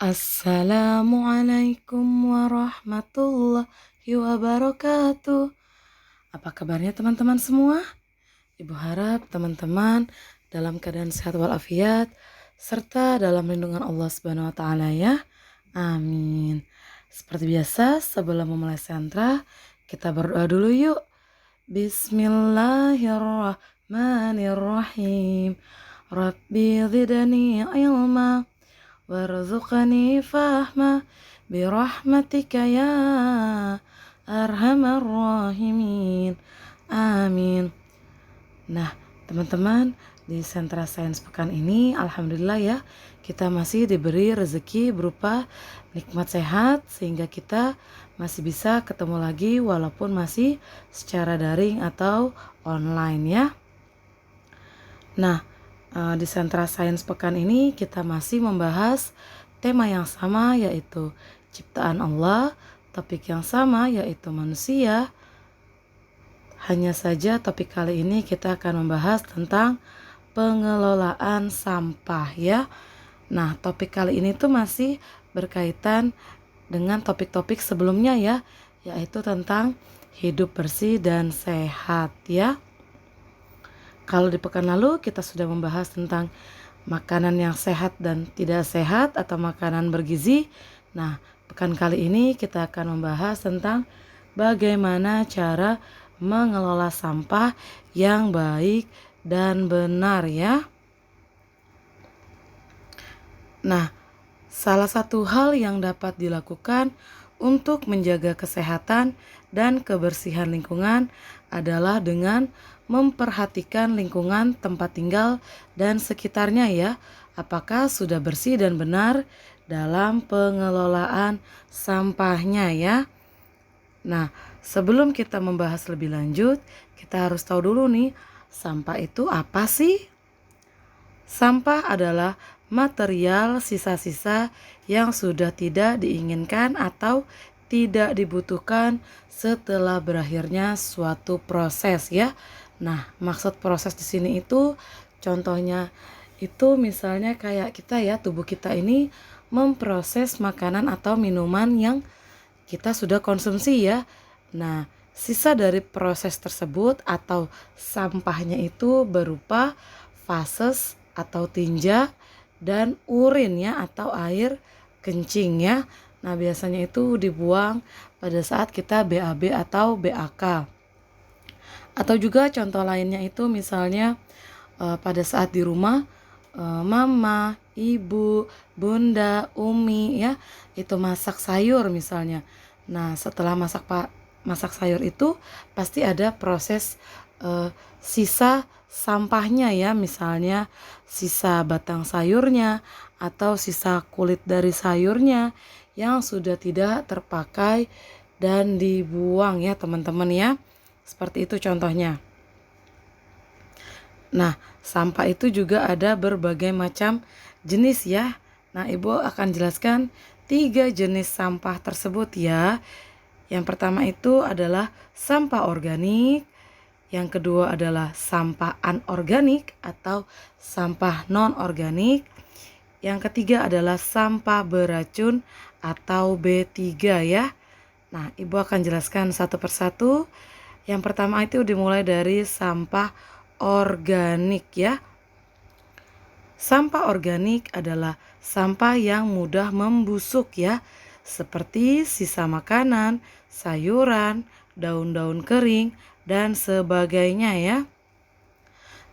Assalamualaikum warahmatullahi wabarakatuh. Apa kabarnya teman-teman semua? Ibu harap teman-teman dalam keadaan sehat walafiat serta dalam lindungan Allah Subhanahu wa taala ya. Amin. Seperti biasa, sebelum memulai sentra, kita berdoa dulu yuk. Bismillahirrahmanirrahim. Rabbi zidni ilma warzuqni fahma birahmatika ya arhamar rahimin. Amin. Nah, teman-teman, di Sentra Sains Pekan ini alhamdulillah ya, kita masih diberi rezeki berupa nikmat sehat sehingga kita masih bisa ketemu lagi walaupun masih secara daring atau online ya. Nah, di Sentra Sains Pekan ini kita masih membahas tema yang sama yaitu ciptaan Allah, topik yang sama yaitu manusia. Hanya saja topik kali ini kita akan membahas tentang pengelolaan sampah ya. Nah, topik kali ini tuh masih berkaitan dengan topik-topik sebelumnya ya, yaitu tentang hidup bersih dan sehat ya. Kalau di pekan lalu kita sudah membahas tentang makanan yang sehat dan tidak sehat atau makanan bergizi. Nah, pekan kali ini kita akan membahas tentang bagaimana cara mengelola sampah yang baik dan benar ya. Nah, salah satu hal yang dapat dilakukan untuk menjaga kesehatan dan kebersihan lingkungan adalah dengan memperhatikan lingkungan tempat tinggal dan sekitarnya ya. Apakah sudah bersih dan benar dalam pengelolaan sampahnya ya. Nah, sebelum kita membahas lebih lanjut, kita harus tahu dulu nih, sampah itu apa sih? Sampah adalah material sisa-sisa yang sudah tidak diinginkan atau tidak dibutuhkan setelah berakhirnya suatu proses ya. Nah, maksud proses di sini itu contohnya itu misalnya kayak kita ya, tubuh kita ini memproses makanan atau minuman yang kita sudah konsumsi ya. Nah, sisa dari proses tersebut atau sampahnya itu berupa fases atau tinja dan urin ya atau air kencing ya. Nah, biasanya itu dibuang pada saat kita BAB atau BAK. Atau juga contoh lainnya itu misalnya pada saat di rumah mama, ibu, bunda, umi ya itu masak sayur misalnya. Nah, setelah masak sayur itu pasti ada proses sisa sampahnya ya, misalnya sisa batang sayurnya atau sisa kulit dari sayurnya yang sudah tidak terpakai dan dibuang ya teman-teman ya. Seperti itu contohnya. Nah, sampah itu juga ada berbagai macam jenis ya. Nah, Ibu akan jelaskan 3 jenis sampah tersebut ya. Yang pertama itu adalah sampah organik. Yang kedua adalah sampah anorganik atau sampah non-organik. Yang ketiga adalah sampah beracun atau B3 ya. Nah, Ibu akan jelaskan satu persatu. Yang pertama itu dimulai dari sampah organik ya. Sampah organik adalah sampah yang mudah membusuk ya, seperti sisa makanan, sayuran, daun-daun kering, dan sebagainya ya.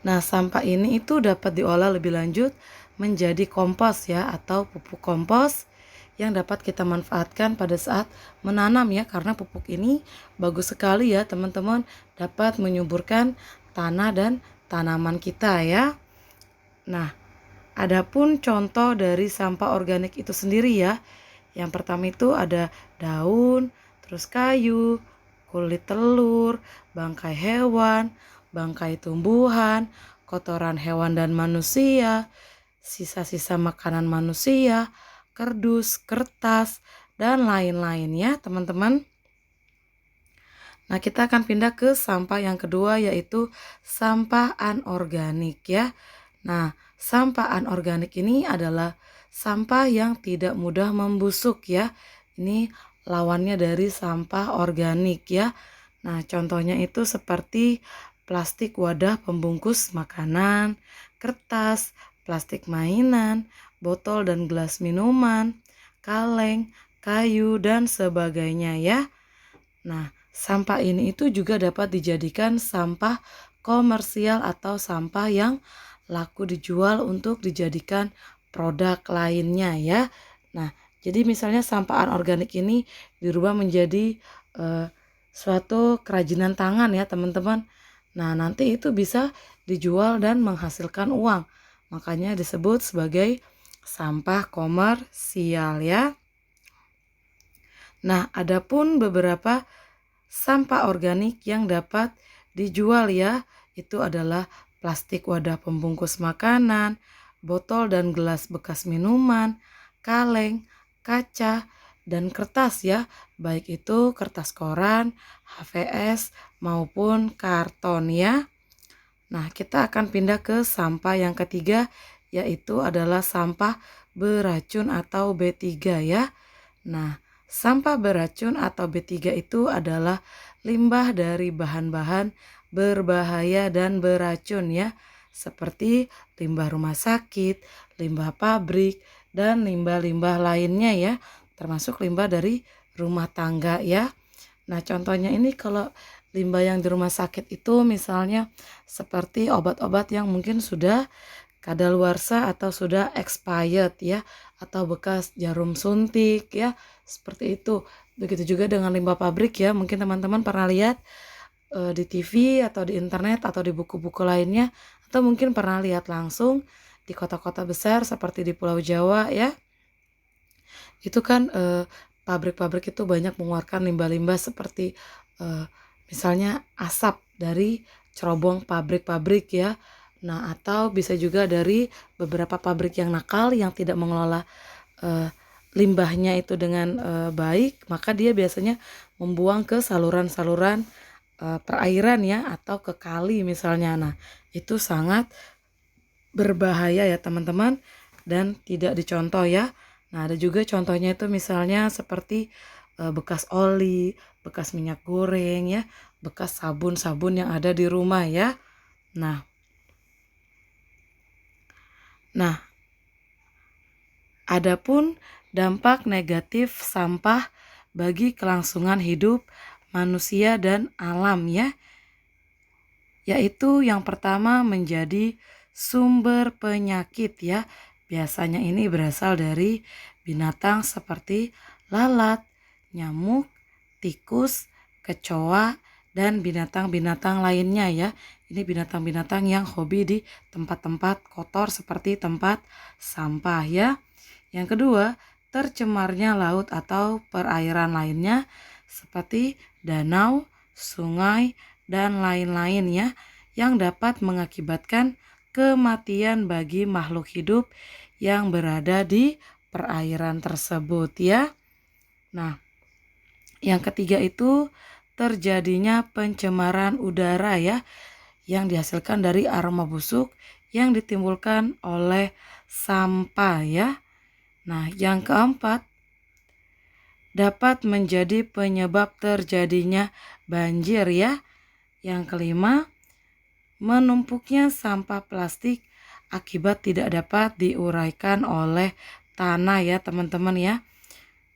Nah, sampah ini itu dapat diolah lebih lanjut menjadi kompos ya atau pupuk kompos yang dapat kita manfaatkan pada saat menanam ya, karena pupuk ini bagus sekali ya teman-teman, dapat menyuburkan tanah dan tanaman kita ya. Nah, adapun contoh dari sampah organik itu sendiri ya. Yang pertama itu ada daun, terus kayu, kulit telur, bangkai hewan, bangkai tumbuhan, kotoran hewan dan manusia, sisa-sisa makanan manusia, kardus, kertas, dan lain-lain ya teman-teman. Nah, kita akan pindah ke sampah yang kedua yaitu sampah anorganik ya. Nah, sampah anorganik ini adalah sampah yang tidak mudah membusuk ya. Ini lawannya dari sampah organik ya. Nah, contohnya itu seperti plastik wadah pembungkus makanan, kertas, plastik mainan, botol dan gelas minuman, kaleng, kayu, dan sebagainya ya. Nah, sampah ini itu juga dapat dijadikan sampah komersial atau sampah yang laku dijual untuk dijadikan produk lainnya ya. Nah, jadi misalnya sampah anorganik ini dirubah menjadi suatu kerajinan tangan ya teman-teman. Nah, nanti itu bisa dijual dan menghasilkan uang. Makanya disebut sebagai sampah komersial ya. Nah, adapun beberapa sampah organik yang dapat dijual ya, itu adalah plastik wadah pembungkus makanan, botol dan gelas bekas minuman, kaleng, kaca, dan kertas ya, baik itu kertas koran, HVS maupun karton ya. Nah, kita akan pindah ke sampah yang ketiga, yaitu adalah sampah beracun atau B3 ya. Nah, sampah beracun atau B3 itu adalah limbah dari bahan-bahan berbahaya dan beracun ya, seperti limbah rumah sakit, limbah pabrik, dan limbah-limbah lainnya ya, termasuk limbah dari rumah tangga ya. Nah, contohnya ini kalau limbah yang di rumah sakit itu misalnya seperti obat-obat yang mungkin sudah kadaluarsa atau sudah expired ya, atau bekas jarum suntik ya, seperti itu. Begitu juga dengan limbah pabrik ya, mungkin teman-teman pernah lihat di TV atau di internet atau di buku-buku lainnya, atau mungkin pernah lihat langsung di kota-kota besar seperti di Pulau Jawa ya. Itu kan pabrik-pabrik itu banyak mengeluarkan limbah-limbah seperti misalnya asap dari cerobong pabrik-pabrik ya. Nah, atau bisa juga dari beberapa pabrik yang nakal yang tidak mengelola limbahnya itu dengan baik, maka dia biasanya membuang ke saluran-saluran perairan ya, atau ke kali misalnya. Nah, itu sangat berbahaya ya teman-teman, dan tidak dicontoh ya. Nah, ada juga contohnya itu misalnya seperti bekas oli, bekas minyak goreng ya, bekas sabun-sabun yang ada di rumah ya. Nah, adapun dampak negatif sampah bagi kelangsungan hidup manusia dan alam ya, yaitu yang pertama menjadi sumber penyakit ya. Biasanya ini berasal dari binatang seperti lalat, nyamuk, tikus, kecoa, dan binatang-binatang lainnya ya. Ini binatang-binatang yang hobi di tempat-tempat kotor seperti tempat sampah ya. Yang kedua, tercemarnya laut atau perairan lainnya seperti danau, sungai, dan lain-lain ya, yang dapat mengakibatkan kematian bagi makhluk hidup yang berada di perairan tersebut ya. Nah, yang ketiga itu terjadinya pencemaran udara ya, yang dihasilkan dari aroma busuk yang ditimbulkan oleh sampah ya. Nah, yang keempat dapat menjadi penyebab terjadinya banjir ya. Yang kelima, menumpuknya sampah plastik akibat tidak dapat diuraikan oleh tanah ya teman-teman ya.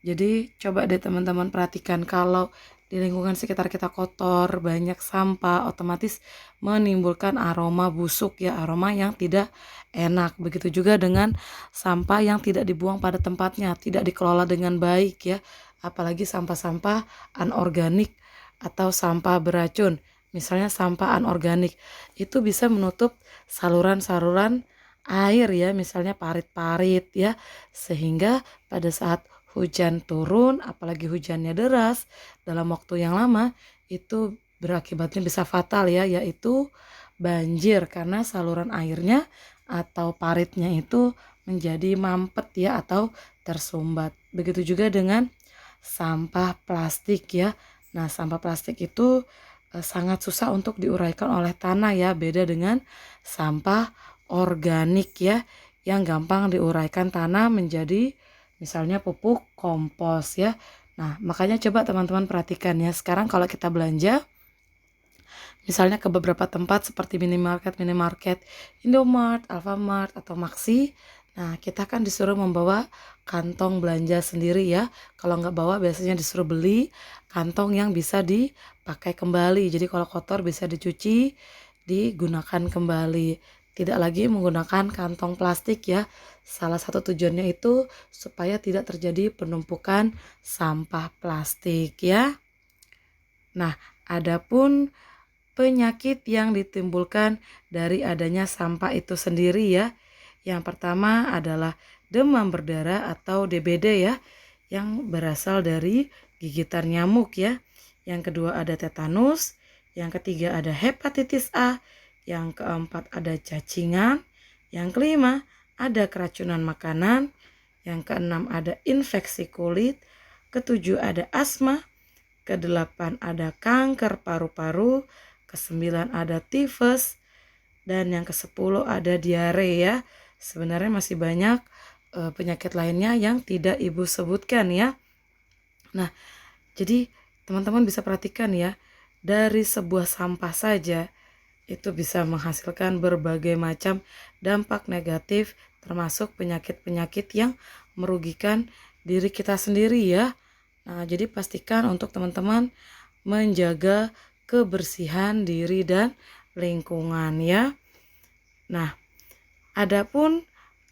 Jadi coba deh teman-teman perhatikan, kalau di lingkungan sekitar kita kotor, banyak sampah, otomatis menimbulkan aroma busuk ya, aroma yang tidak enak. Begitu juga dengan sampah yang tidak dibuang pada tempatnya, tidak dikelola dengan baik ya. Apalagi sampah-sampah anorganik atau sampah beracun. Misalnya sampah anorganik itu bisa menutup saluran-saluran air ya, misalnya parit-parit ya, sehingga pada saat hujan turun, apalagi hujannya deras dalam waktu yang lama, itu berakibatnya bisa fatal ya, yaitu banjir karena saluran airnya atau paritnya itu menjadi mampet ya, atau tersumbat. Begitu juga dengan sampah plastik ya. Nah, sampah plastik itu sangat susah untuk diuraikan oleh tanah ya, beda dengan sampah organik ya, yang gampang diuraikan tanah menjadi misalnya pupuk kompos ya. Nah, makanya coba teman-teman perhatikan ya. Sekarang kalau kita belanja misalnya ke beberapa tempat seperti minimarket, Indomart, Alfamart, atau Maxi. Nah, kita kan disuruh membawa kantong belanja sendiri ya. Kalau nggak bawa biasanya disuruh beli kantong yang bisa dipakai kembali. Jadi kalau kotor bisa dicuci, digunakan kembali. Tidak lagi menggunakan kantong plastik ya. Salah satu tujuannya itu supaya tidak terjadi penumpukan sampah plastik ya. Nah, adapun penyakit yang ditimbulkan dari adanya sampah itu sendiri ya. Yang pertama adalah demam berdarah atau DBD ya, yang berasal dari gigitan nyamuk ya. Yang kedua ada tetanus, yang ketiga ada hepatitis A, yang keempat ada cacingan, yang kelima ada keracunan makanan, yang keenam ada infeksi kulit, ketujuh ada asma, kedelapan ada kanker paru-paru, ke-9 ada tifus, dan yang ke-10 ada diare ya. Sebenarnya masih banyak penyakit lainnya yang tidak Ibu sebutkan ya. Nah, jadi teman-teman bisa perhatikan ya, dari sebuah sampah saja itu bisa menghasilkan berbagai macam dampak negatif termasuk penyakit-penyakit yang merugikan diri kita sendiri ya. Nah, jadi pastikan untuk teman-teman menjaga kebersihan diri dan lingkungan ya. Nah, adapun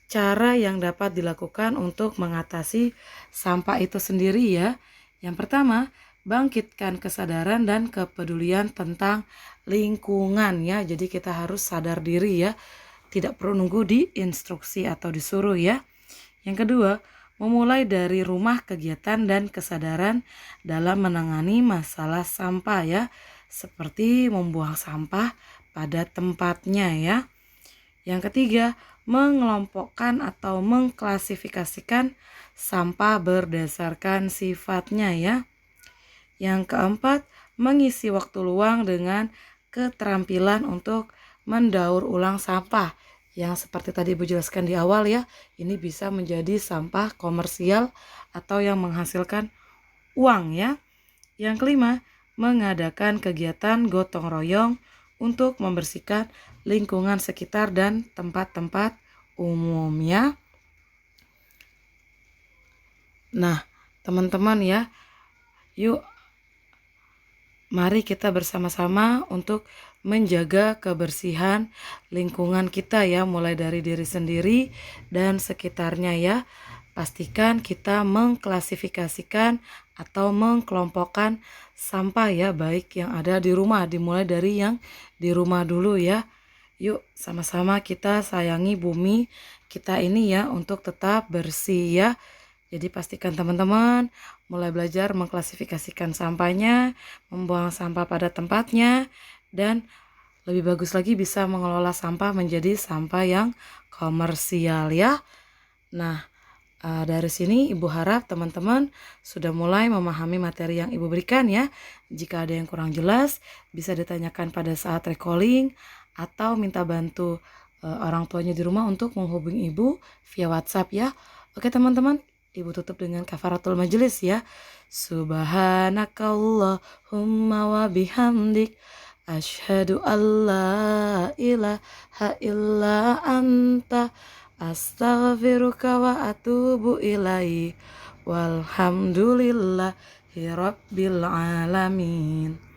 cara yang dapat dilakukan untuk mengatasi sampah itu sendiri ya. Yang pertama, bangkitkan kesadaran dan kepedulian tentang lingkungan ya. Jadi kita harus sadar diri ya. Tidak perlu nunggu diinstruksi atau disuruh ya. Yang kedua, memulai dari rumah kegiatan dan kesadaran dalam menangani masalah sampah ya, seperti membuang sampah pada tempatnya ya. Yang ketiga, mengelompokkan atau mengklasifikasikan sampah berdasarkan sifatnya ya. Yang keempat, mengisi waktu luang dengan keterampilan untuk mendaur ulang sampah. Yang seperti tadi Ibu jelaskan di awal ya, ini bisa menjadi sampah komersial atau yang menghasilkan uang ya. Yang kelima, mengadakan kegiatan gotong royong untuk membersihkan lingkungan sekitar dan tempat-tempat umum ya. Nah, teman-teman ya, yuk mari kita bersama-sama untuk menjaga kebersihan lingkungan kita ya, mulai dari diri sendiri dan sekitarnya ya. Pastikan kita mengklasifikasikan atau mengkelompokkan sampah ya, baik yang ada di rumah, dimulai dari yang di rumah dulu ya. Yuk sama-sama kita sayangi bumi kita ini ya untuk tetap bersih ya. Jadi pastikan teman-teman mulai belajar mengklasifikasikan sampahnya, membuang sampah pada tempatnya, dan lebih bagus lagi bisa mengelola sampah menjadi sampah yang komersial ya. Nah, dari sini Ibu harap teman-teman sudah mulai memahami materi yang Ibu berikan ya. Jika ada yang kurang jelas, bisa ditanyakan pada saat recalling atau minta bantu orang tuanya di rumah untuk menghubungi Ibu via WhatsApp ya. Oke teman-teman, Ibu tutup dengan kafaratul majelis ya. Subhanakallahumma wa bihamdik asyhadu alla ilaha illa anta astaghfiruka wa atubu ilaih. Walhamdulillahi rabbil alamin.